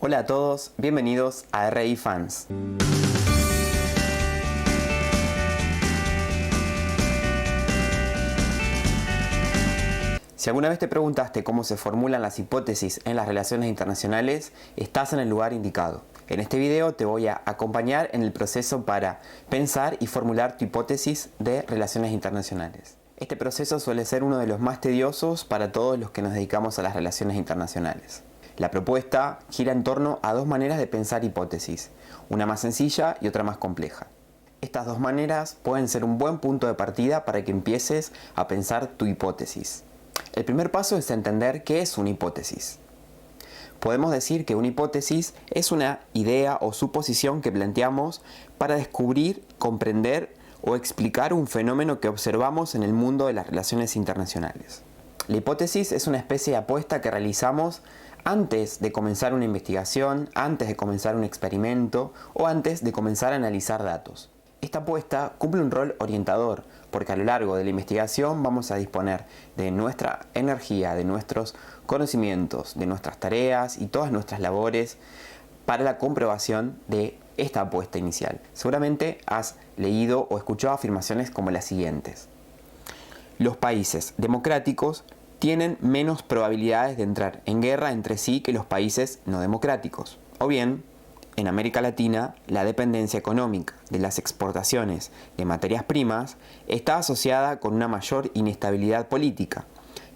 Hola a todos, bienvenidos a RI Fans. Si alguna vez te preguntaste cómo se formulan las hipótesis en las relaciones internacionales, estás en el lugar indicado. En este video te voy a acompañar en el proceso para pensar y formular tu hipótesis de relaciones internacionales. Este proceso suele ser uno de los más tediosos para todos los que nos dedicamos a las relaciones internacionales. La propuesta gira en torno a dos maneras de pensar hipótesis, una más sencilla y otra más compleja. Estas dos maneras pueden ser un buen punto de partida para que empieces a pensar tu hipótesis. El primer paso es entender qué es una hipótesis. Podemos decir que una hipótesis es una idea o suposición que planteamos para descubrir, comprender o explicar un fenómeno que observamos en el mundo de las relaciones internacionales. La hipótesis es una especie de apuesta que realizamos antes de comenzar una investigación, antes de comenzar un experimento o antes de comenzar a analizar datos. Esta apuesta cumple un rol orientador, porque a lo largo de la investigación vamos a disponer de nuestra energía, de nuestros conocimientos, de nuestras tareas y todas nuestras labores para la comprobación de esta apuesta inicial. Seguramente has leído o escuchado afirmaciones como las siguientes. Los países democráticos tienen menos probabilidades de entrar en guerra entre sí que los países no democráticos. O bien, en América Latina, la dependencia económica de las exportaciones de materias primas está asociada con una mayor inestabilidad política,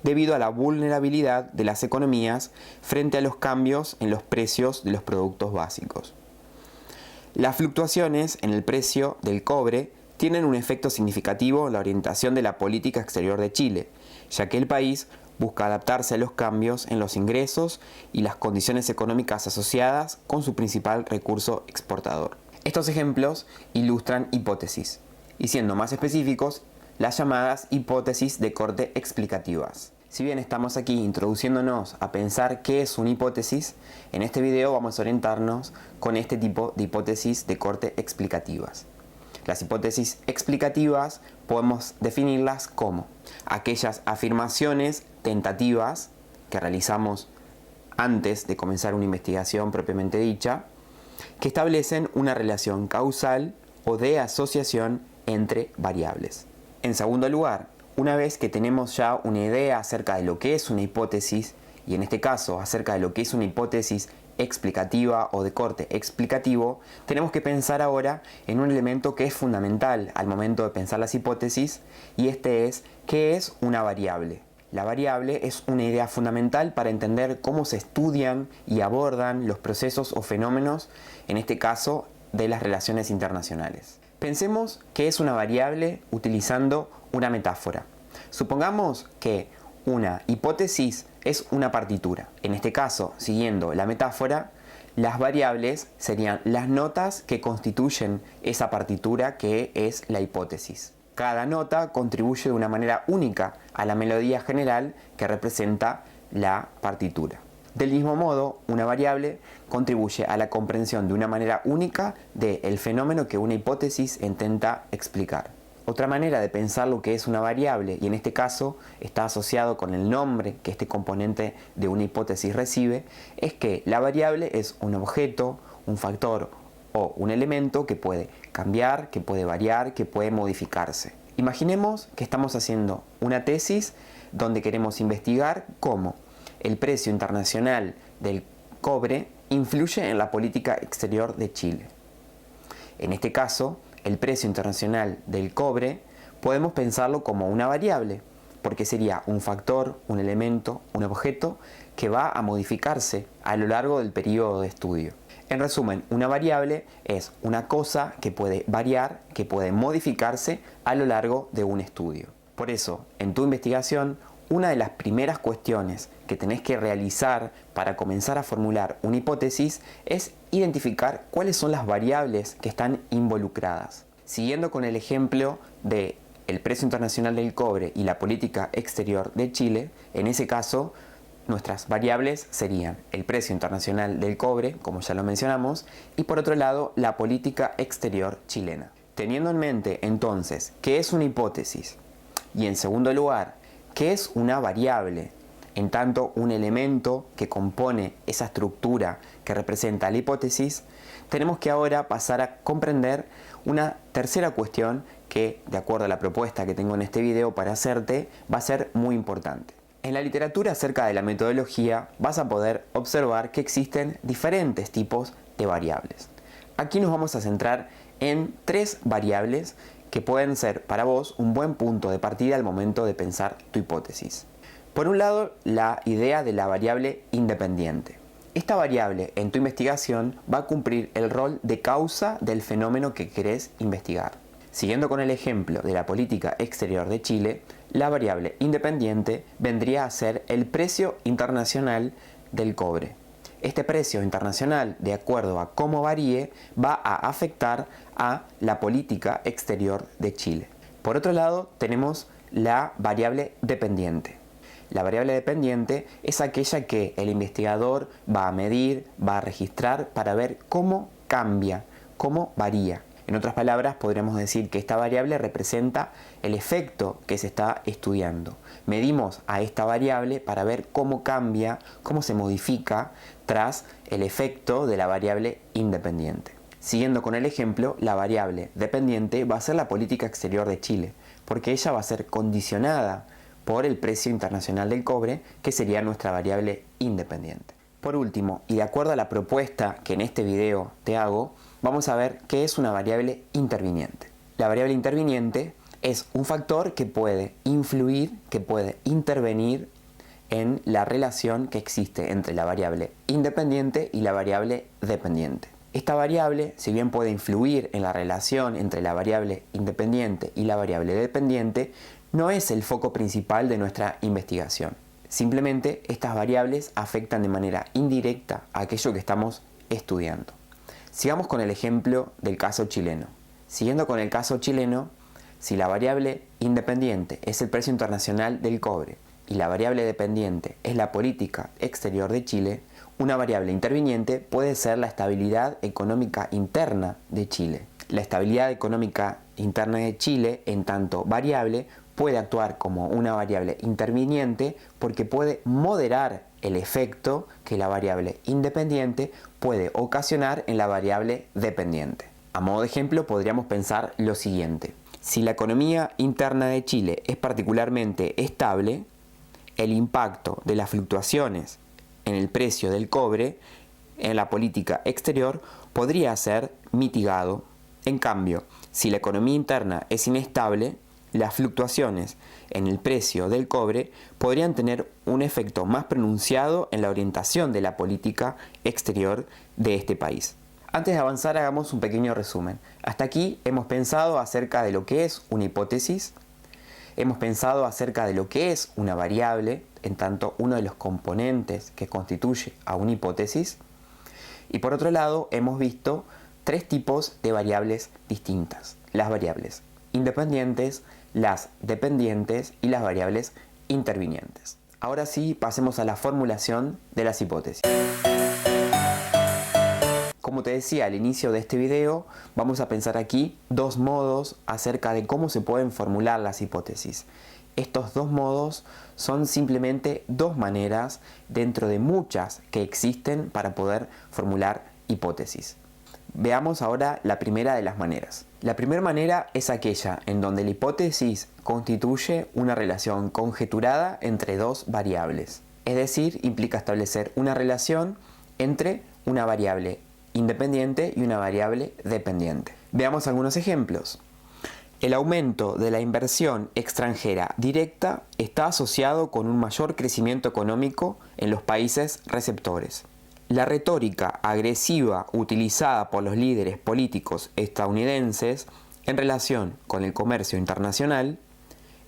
debido a la vulnerabilidad de las economías frente a los cambios en los precios de los productos básicos. Las fluctuaciones en el precio del cobre tienen un efecto significativo en la orientación de la política exterior de Chile, ya que el país busca adaptarse a los cambios en los ingresos y las condiciones económicas asociadas con su principal recurso exportador. Estos ejemplos ilustran hipótesis, y siendo más específicos, las llamadas hipótesis de corte explicativas. Si bien estamos aquí introduciéndonos a pensar qué es una hipótesis, en este video vamos a orientarnos con este tipo de hipótesis de corte explicativas. Las hipótesis explicativas podemos definirlas como aquellas afirmaciones tentativas que realizamos antes de comenzar una investigación propiamente dicha, que establecen una relación causal o de asociación entre variables. En segundo lugar, una vez que tenemos ya una idea acerca de lo que es una hipótesis, y en este caso acerca de lo que es una hipótesis explicativa o de corte explicativo, tenemos que pensar ahora en un elemento que es fundamental al momento de pensar las hipótesis, y este es ¿qué es una variable? La variable es una idea fundamental para entender cómo se estudian y abordan los procesos o fenómenos, en este caso de las relaciones internacionales. Pensemos qué es una variable utilizando una metáfora. Supongamos que una hipótesis es una partitura. En este caso, siguiendo la metáfora, las variables serían las notas que constituyen esa partitura que es la hipótesis. Cada nota contribuye de una manera única a la melodía general que representa la partitura. Del mismo modo, una variable contribuye a la comprensión de una manera única del fenómeno que una hipótesis intenta explicar. Otra manera de pensar lo que es una variable, y en este caso está asociado con el nombre que este componente de una hipótesis recibe, es que la variable es un objeto, un factor o un elemento que puede cambiar, que puede variar, que puede modificarse. Imaginemos que estamos haciendo una tesis donde queremos investigar cómo el precio internacional del cobre influye en la política exterior de Chile. En este caso, el precio internacional del cobre podemos pensarlo como una variable, porque sería un factor, un elemento, un objeto que va a modificarse a lo largo del periodo de estudio. En resumen, una variable es una cosa que puede variar, que puede modificarse a lo largo de un estudio. Por eso, en tu investigación, una de las primeras cuestiones que tenés que realizar para comenzar a formular una hipótesis es identificar cuáles son las variables que están involucradas. Siguiendo con el ejemplo de el precio internacional del cobre y la política exterior de Chile, en ese caso nuestras variables serían el precio internacional del cobre, como ya lo mencionamos, y por otro lado la política exterior chilena. Teniendo en mente entonces qué es una hipótesis y en segundo lugar qué es una variable, En tanto, un elemento que compone esa estructura que representa la hipótesis, tenemos que ahora pasar a comprender una tercera cuestión que, de acuerdo a la propuesta que tengo en este video para hacerte, va a ser muy importante. En la literatura acerca de la metodología vas a poder observar que existen diferentes tipos de variables. Aquí nos vamos a centrar en 3 variables que pueden ser para vos un buen punto de partida al momento de pensar tu hipótesis. Por un lado, la idea de la variable independiente. Esta variable en tu investigación va a cumplir el rol de causa del fenómeno que querés investigar. Siguiendo con el ejemplo de la política exterior de Chile, la variable independiente vendría a ser el precio internacional del cobre. Este precio internacional, de acuerdo a cómo varíe, va a afectar a la política exterior de Chile. Por otro lado, tenemos la variable dependiente. La variable dependiente es aquella que el investigador va a medir, va a registrar para ver cómo cambia, cómo varía. En otras palabras, podríamos decir que esta variable representa el efecto que se está estudiando. Medimos a esta variable para ver cómo cambia, cómo se modifica tras el efecto de la variable independiente. Siguiendo con el ejemplo, la variable dependiente va a ser la política exterior de Chile, porque ella va a ser condicionada por el precio internacional del cobre, que sería nuestra variable independiente. Por último, y de acuerdo a la propuesta que en este video te hago, vamos a ver qué es una variable interviniente. La variable interviniente es un factor que puede influir, que puede intervenir en la relación que existe entre la variable independiente y la variable dependiente. Esta variable, si bien puede influir en la relación entre la variable independiente y la variable dependiente, no es el foco principal de nuestra investigación. Simplemente estas variables afectan de manera indirecta a aquello que estamos estudiando. Sigamos con el ejemplo del caso chileno. Siguiendo con el caso chileno, si la variable independiente es el precio internacional del cobre y la variable dependiente es la política exterior de Chile, una variable interviniente puede ser la estabilidad económica interna de Chile. La estabilidad económica interna de Chile, en tanto variable, puede actuar como una variable interviniente porque puede moderar el efecto que la variable independiente puede ocasionar en la variable dependiente. A modo de ejemplo, podríamos pensar lo siguiente. Si la economía interna de Chile es particularmente estable, el impacto de las fluctuaciones en el precio del cobre en la política exterior podría ser mitigado. En cambio, si la economía interna es inestable, las fluctuaciones en el precio del cobre podrían tener un efecto más pronunciado en la orientación de la política exterior de este país. Antes de avanzar, hagamos un pequeño resumen. Hasta aquí hemos pensado acerca de lo que es una hipótesis, hemos pensado acerca de lo que es una variable, en tanto uno de los componentes que constituye a una hipótesis, y por otro lado hemos visto 3 tipos de variables distintas: las variables independientes, las dependientes y las variables intervinientes. Ahora sí, pasemos a la formulación de las hipótesis. Como te decía al inicio de este video, vamos a pensar aquí 2 modos acerca de cómo se pueden formular las hipótesis. Estos 2 modos son simplemente 2 maneras dentro de muchas que existen para poder formular hipótesis. Veamos ahora la primera de las maneras. La primera manera es aquella en donde la hipótesis constituye una relación conjeturada entre 2 variables. Es decir, implica establecer una relación entre una variable independiente y una variable dependiente. Veamos algunos ejemplos. El aumento de la inversión extranjera directa está asociado con un mayor crecimiento económico en los países receptores. La retórica agresiva utilizada por los líderes políticos estadounidenses en relación con el comercio internacional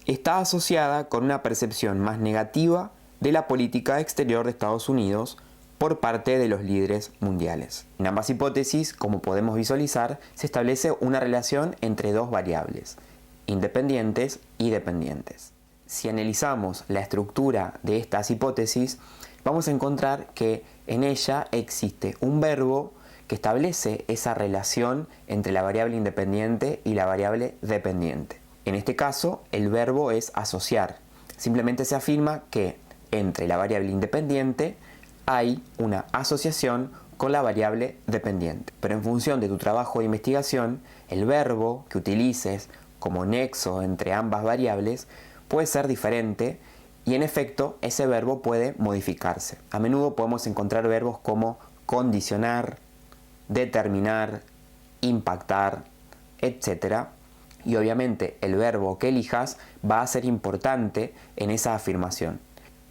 está asociada con una percepción más negativa de la política exterior de Estados Unidos por parte de los líderes mundiales. En ambas hipótesis, como podemos visualizar, se establece una relación entre 2 variables, independientes y dependientes. Si analizamos la estructura de estas hipótesis, vamos a encontrar que en ella existe un verbo que establece esa relación entre la variable independiente y la variable dependiente. En este caso, el verbo es asociar. Simplemente se afirma que entre la variable independiente hay una asociación con la variable dependiente. Pero en función de tu trabajo de investigación, el verbo que utilices como nexo entre ambas variables puede ser diferente y en efecto ese verbo puede modificarse. A menudo podemos encontrar verbos como condicionar, determinar, impactar, etc. Y obviamente el verbo que elijas va a ser importante en esa afirmación.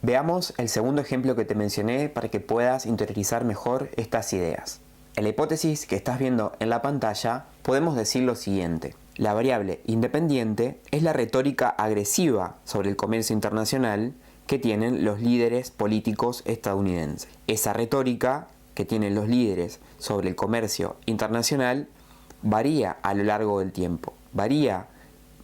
Veamos el segundo ejemplo que te mencioné para que puedas interiorizar mejor estas ideas. En la hipótesis que estás viendo en la pantalla podemos decir lo siguiente. La variable independiente es la retórica agresiva sobre el comercio internacional que tienen los líderes políticos estadounidenses. Esa retórica que tienen los líderes sobre el comercio internacional varía a lo largo del tiempo, varía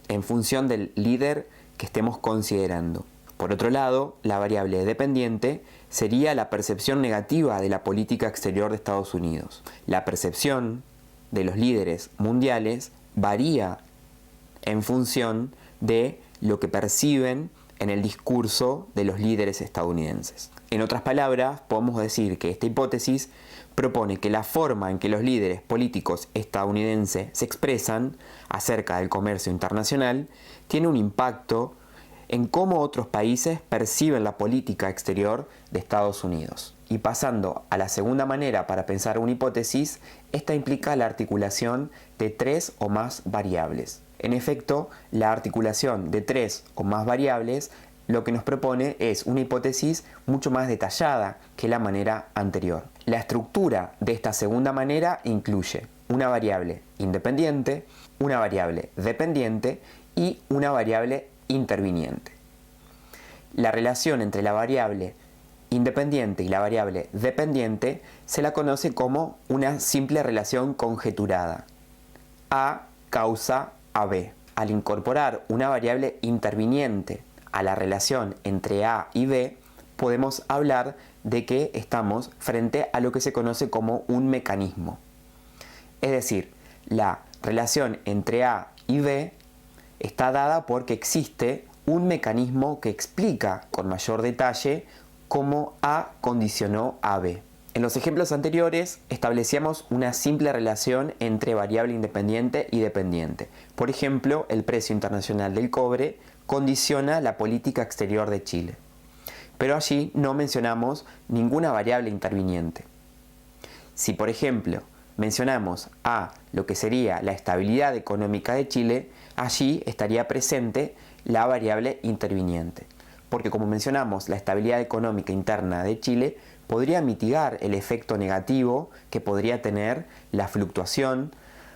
en función del líder que estemos considerando. Por otro lado, la variable dependiente sería la percepción negativa de la política exterior de Estados Unidos. La percepción de los líderes mundiales varía en función de lo que perciben en el discurso de los líderes estadounidenses. En otras palabras, podemos decir que esta hipótesis propone que la forma en que los líderes políticos estadounidenses se expresan acerca del comercio internacional tiene un impacto en cómo otros países perciben la política exterior de Estados Unidos. Y pasando a la segunda manera para pensar una hipótesis, esta implica la articulación de 3 o más variables. En efecto, la articulación de 3 o más variables lo que nos propone es una hipótesis mucho más detallada que la manera anterior. La estructura de esta segunda manera incluye una variable independiente, una variable dependiente y una variable interviniente. La relación entre la variable independiente y la variable dependiente se la conoce como una simple relación conjeturada. A causa a B. Al incorporar una variable interviniente a la relación entre A y B, podemos hablar de que estamos frente a lo que se conoce como un mecanismo. Es decir, la relación entre A y B está dada porque existe un mecanismo que explica con mayor detalle cómo A condicionó a B. En los ejemplos anteriores establecíamos una simple relación entre variable independiente y dependiente. Por ejemplo, el precio internacional del cobre condiciona la política exterior de Chile. Pero allí no mencionamos ninguna variable interviniente. Si, por ejemplo, mencionamos a lo que sería la estabilidad económica de Chile, allí estaría presente la variable interviniente. Porque como mencionamos, la estabilidad económica interna de Chile podría mitigar el efecto negativo que podría tener la fluctuación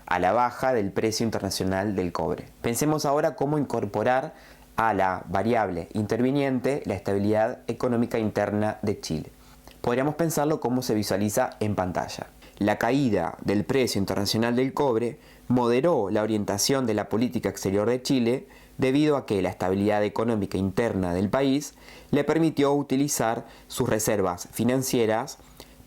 a la baja del precio internacional del cobre. Pensemos ahora cómo incorporar a la variable interviniente la estabilidad económica interna de Chile. Podríamos pensarlo como se visualiza en pantalla. La caída del precio internacional del cobre moderó la orientación de la política exterior de Chile debido a que la estabilidad económica interna del país le permitió utilizar sus reservas financieras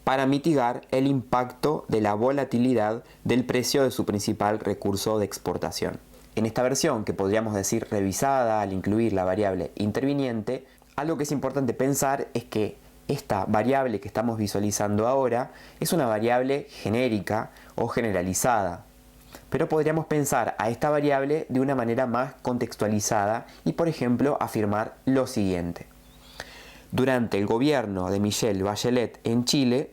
para mitigar el impacto de la volatilidad del precio de su principal recurso de exportación. En esta versión, que podríamos decir revisada al incluir la variable interviniente, algo que es importante pensar es que esta variable que estamos visualizando ahora es una variable genérica o generalizada. Pero podríamos pensar a esta variable de una manera más contextualizada y, por ejemplo, afirmar lo siguiente. Durante el gobierno de Michelle Bachelet en Chile,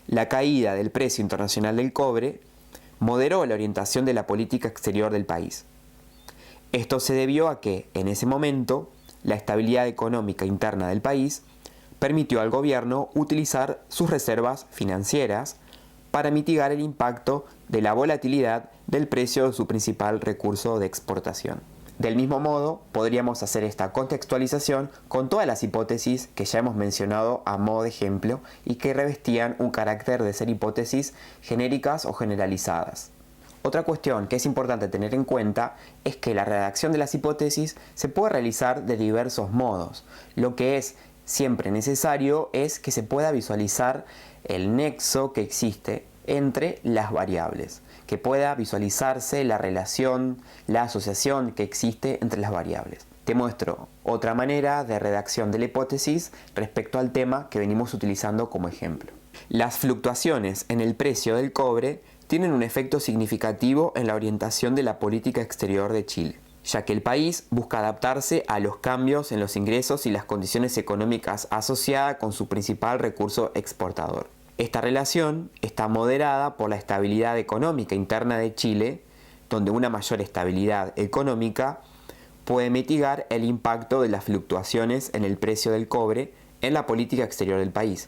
la caída del precio internacional del cobre moderó la orientación de la política exterior del país. Esto se debió a que, en ese momento, la estabilidad económica interna del país permitió al gobierno utilizar sus reservas financieras para mitigar el impacto de la volatilidad del precio de su principal recurso de exportación. Del mismo modo, podríamos hacer esta contextualización con todas las hipótesis que ya hemos mencionado a modo de ejemplo y que revestían un carácter de ser hipótesis genéricas o generalizadas. Otra cuestión que es importante tener en cuenta es que la redacción de las hipótesis se puede realizar de diversos modos. Lo que es siempre necesario es que se pueda visualizar el nexo que existe entre las variables, que pueda visualizarse la relación, la asociación que existe entre las variables. Te muestro otra manera de redacción de la hipótesis respecto al tema que venimos utilizando como ejemplo. Las fluctuaciones en el precio del cobre tienen un efecto significativo en la orientación de la política exterior de Chile, ya que el país busca adaptarse a los cambios en los ingresos y las condiciones económicas asociadas con su principal recurso exportador. Esta relación está moderada por la estabilidad económica interna de Chile, donde una mayor estabilidad económica puede mitigar el impacto de las fluctuaciones en el precio del cobre en la política exterior del país,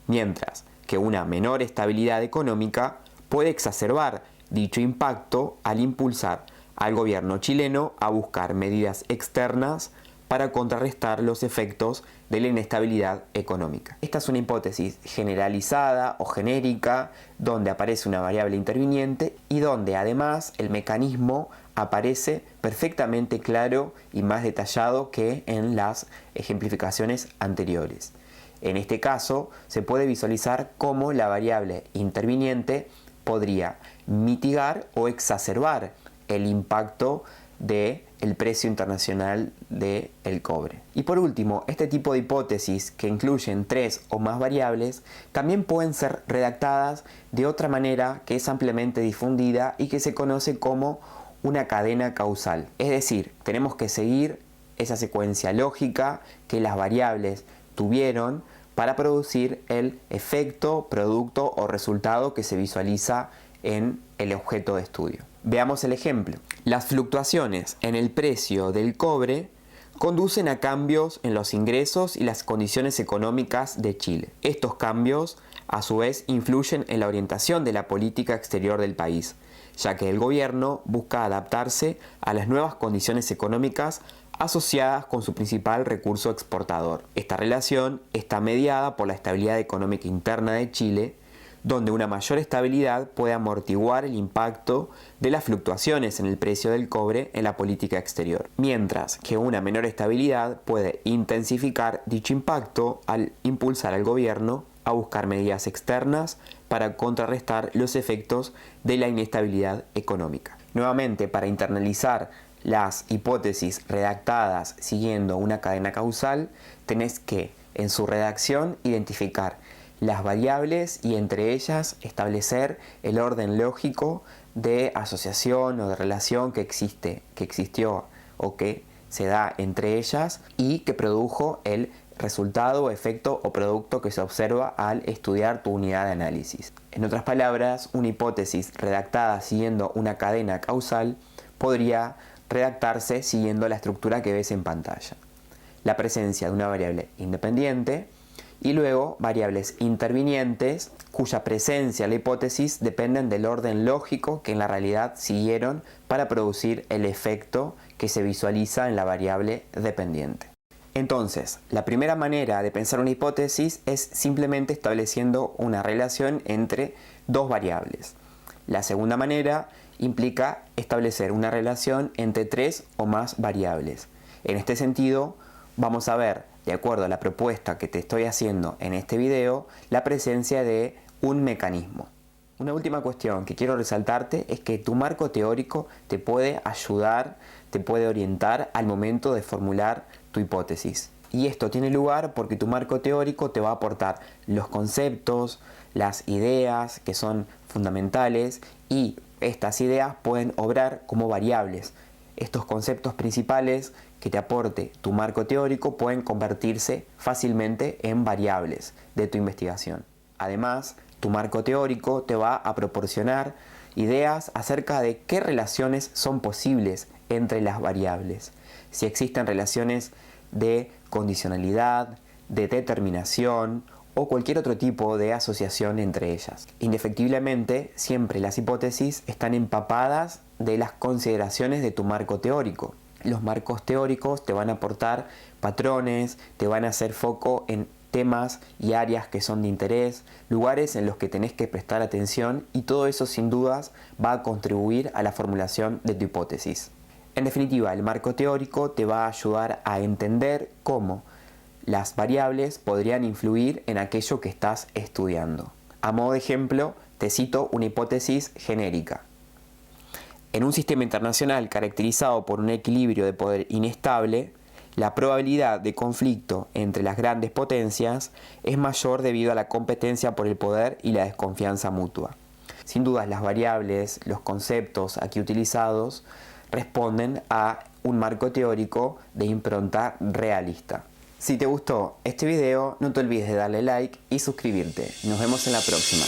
mientras que una menor estabilidad económica puede exacerbar dicho impacto al impulsar al gobierno chileno a buscar medidas externas para contrarrestar los efectos de la inestabilidad económica. Esta es una hipótesis generalizada o genérica donde aparece una variable interviniente y donde además el mecanismo aparece perfectamente claro y más detallado que en las ejemplificaciones anteriores. En este caso se puede visualizar cómo la variable interviniente podría mitigar o exacerbar el impacto del precio internacional del cobre. Y por último, este tipo de hipótesis que incluyen 3 o más variables también pueden ser redactadas de otra manera que es ampliamente difundida y que se conoce como una cadena causal. Es decir, tenemos que seguir esa secuencia lógica que las variables tuvieron para producir el efecto, producto o resultado que se visualiza en el objeto de estudio. Veamos el ejemplo. Las fluctuaciones en el precio del cobre conducen a cambios en los ingresos y las condiciones económicas de Chile. Estos cambios, a su vez, influyen en la orientación de la política exterior del país, ya que el gobierno busca adaptarse a las nuevas condiciones económicas asociadas con su principal recurso exportador. Esta relación está mediada por la estabilidad económica interna de Chile, donde una mayor estabilidad puede amortiguar el impacto de las fluctuaciones en el precio del cobre en la política exterior, mientras que una menor estabilidad puede intensificar dicho impacto al impulsar al gobierno a buscar medidas externas para contrarrestar los efectos de la inestabilidad económica. Nuevamente, para internalizar las hipótesis redactadas siguiendo una cadena causal, tenés que, en su redacción, identificar las variables y entre ellas establecer el orden lógico de asociación o de relación que existió o que se da entre ellas y que produjo el resultado, efecto o producto que se observa al estudiar tu unidad de análisis. En otras palabras, una hipótesis redactada siguiendo una cadena causal podría redactarse siguiendo la estructura que ves en pantalla. La presencia de una variable independiente y luego variables intervinientes cuya presencia en la hipótesis dependen del orden lógico que en la realidad siguieron para producir el efecto que se visualiza en la variable dependiente. Entonces, la primera manera de pensar una hipótesis es simplemente estableciendo una relación entre dos variables. La segunda manera implica establecer una relación entre 3 o más variables. En este sentido, vamos a ver, de acuerdo a la propuesta que te estoy haciendo en este video, la presencia de un mecanismo. Una última cuestión que quiero resaltarte es que tu marco teórico te puede ayudar, te puede orientar al momento de formular tu hipótesis. Y esto tiene lugar porque tu marco teórico te va a aportar los conceptos, las ideas que son fundamentales y estas ideas pueden obrar como variables. Estos conceptos principales que te aporte tu marco teórico pueden convertirse fácilmente en variables de tu investigación. Además, tu marco teórico te va a proporcionar ideas acerca de qué relaciones son posibles entre las variables. Si existen relaciones de condicionalidad, de determinación o cualquier otro tipo de asociación entre ellas. Indefectiblemente, siempre las hipótesis están empapadas de las consideraciones de tu marco teórico. Los marcos teóricos te van a aportar patrones, te van a hacer foco en temas y áreas que son de interés, lugares en los que tenés que prestar atención y todo eso sin dudas va a contribuir a la formulación de tu hipótesis. En definitiva, el marco teórico te va a ayudar a entender cómo las variables podrían influir en aquello que estás estudiando. A modo de ejemplo, te cito una hipótesis genérica. En un sistema internacional caracterizado por un equilibrio de poder inestable, la probabilidad de conflicto entre las grandes potencias es mayor debido a la competencia por el poder y la desconfianza mutua. Sin dudas, las variables, los conceptos aquí utilizados responden a un marco teórico de impronta realista. Si te gustó este video, no te olvides de darle like y suscribirte. Nos vemos en la próxima.